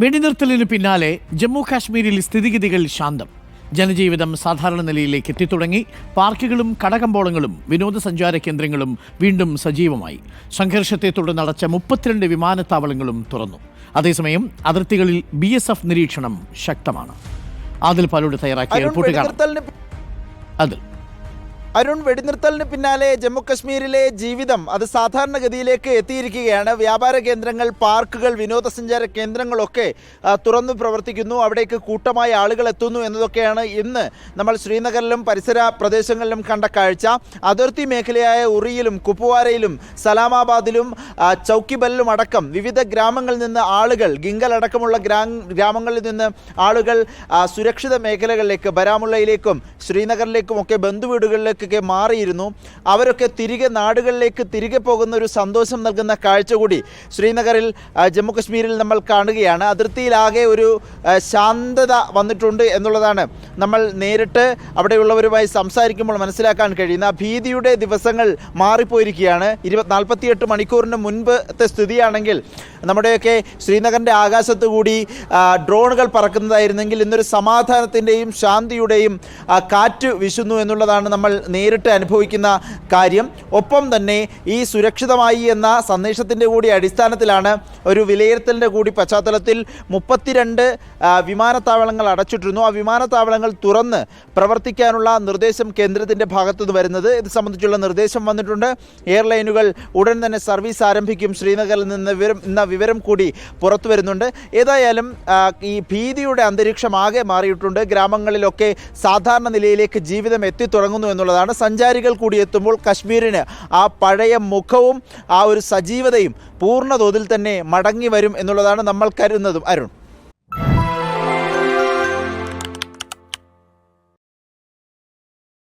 വെടിനിർത്തലിന് പിന്നാലെ ജമ്മു കാശ്മീരിൽ സ്ഥിതിഗതികൾ ശാന്തം. ജനജീവിതം സാധാരണ നിലയിലേക്ക് എത്തിത്തുടങ്ങി. പാർക്കുകളും കടകമ്പോളങ്ങളും വിനോദസഞ്ചാര കേന്ദ്രങ്ങളും വീണ്ടും സജീവമായി. സംഘർഷത്തെ തുടർന്ന് അടച്ച 32 വിമാനത്താവളങ്ങളും തുറന്നു. അതേസമയം അതിർത്തികളിൽ BSF നിരീക്ഷണം ശക്തമാണ്. ആദിൽ പാലോട് തയ്യാറാക്കിയ റിപ്പോർട്ട് കാണാം. അരുൺ, വെടിനിർത്തലിന് പിന്നാലെ ജമ്മുകശ്മീരിലെ ജീവിതം അത് സാധാരണഗതിയിലേക്ക് എത്തിയിരിക്കുകയാണ്. വ്യാപാര കേന്ദ്രങ്ങൾ, പാർക്കുകൾ, വിനോദസഞ്ചാര കേന്ദ്രങ്ങളൊക്കെ തുറന്നു പ്രവർത്തിക്കുന്നു. അവിടേക്ക് കൂട്ടമായ ആളുകൾ എത്തുന്നു എന്നതൊക്കെയാണ് ഇന്ന് നമ്മൾ ശ്രീനഗറിലും പരിസര പ്രദേശങ്ങളിലും കണ്ട കാഴ്ച. അതിർത്തി മേഖലയായ ഉറിയിലും കുപ്വാരയിലും സലാമാബാദിലും ചൗക്കിബലിലും അടക്കം വിവിധ ഗ്രാമങ്ങളിൽ നിന്ന് ആളുകൾ, ഗിങ്കൽ അടക്കമുള്ള ഗ്രാമങ്ങളിൽ നിന്ന് ആളുകൾ സുരക്ഷിത മേഖലകളിലേക്ക്, ബരാമുള്ളയിലേക്കും ശ്രീനഗറിലേക്കും ഒക്കെ ബന്ധുവീടുകളിലേക്ക് മാറിയിരുന്നു. അവരൊക്കെ തിരികെ നാടുകളിലേക്ക് തിരികെ പോകുന്ന ഒരു സന്തോഷം നൽകുന്ന കാഴ്ച കൂടി ശ്രീനഗറിൽ, ജമ്മുകശ്മീരിൽ നമ്മൾ കാണുകയാണ്. അതിർത്തിയിലാകെ ഒരു ശാന്തത വന്നിട്ടുണ്ട് എന്നുള്ളതാണ് നമ്മൾ നേരിട്ട് അവിടെയുള്ളവരുമായി സംസാരിക്കുമ്പോൾ മനസ്സിലാക്കാൻ കഴിയുന്ന. ഭീതിയുടെ ദിവസങ്ങൾ മാറിപ്പോയിരിക്കുകയാണ്. 48 മണിക്കൂറിന് മുൻപത്തെ സ്ഥിതിയാണെങ്കിൽ നമ്മുടെയൊക്കെ ശ്രീനഗറിൻ്റെ ആകാശത്ത് കൂടി ഡ്രോണുകൾ പറക്കുന്നതായിരുന്നെങ്കിൽ ഇന്നൊരു സമാധാനത്തിൻ്റെയും ശാന്തിയുടെയും കാറ്റ് വീശുന്നു എന്നുള്ളതാണ് നമ്മൾ നേരിട്ട് അനുഭവിക്കുന്ന കാര്യം. ഒപ്പം തന്നെ ഈ സുരക്ഷിതമായി എന്ന സന്ദേശത്തിൻ്റെ കൂടി അടിസ്ഥാനത്തിലാണ്, ഒരു വിലയിരുത്തലിൻ്റെ കൂടി പശ്ചാത്തലത്തിൽ 32 വിമാനത്താവളങ്ങൾ അടച്ചിട്ടിരുന്നു. ആ വിമാനത്താവളങ്ങൾ തുറന്ന് പ്രവർത്തിക്കാനുള്ള നിർദ്ദേശം കേന്ദ്രത്തിൻ്റെ ഭാഗത്തുനിന്ന് വരുന്നത്. ഇത് സംബന്ധിച്ചുള്ള നിർദ്ദേശം വന്നിട്ടുണ്ട്. എയർലൈനുകൾ ഉടൻ തന്നെ സർവീസ് ആരംഭിക്കും ശ്രീനഗറിൽ നിന്ന് വിവരം കൂടി പുറത്തു വരുന്നുണ്ട്. ഏതായാലും ഈ ഭീതിയുടെ അന്തരീക്ഷം ആകെ മാറിയിട്ടുണ്ട്. ഗ്രാമങ്ങളിലൊക്കെ സാധാരണ നിലയിലേക്ക് ജീവിതം എത്തിത്തുടങ്ങുന്നു എന്നുള്ളതാണ്. സഞ്ചാരികൾ കൂടി എത്തുമ്പോൾ കശ്മീരിന് ആ പഴയ മുഖവും ആ ഒരു സജീവതയും പൂർണ്ണ തോതിൽ തന്നെ മടങ്ങി വരും എന്നുള്ളതാണ് നമ്മൾ കരുതുന്നതും. അരുൺ.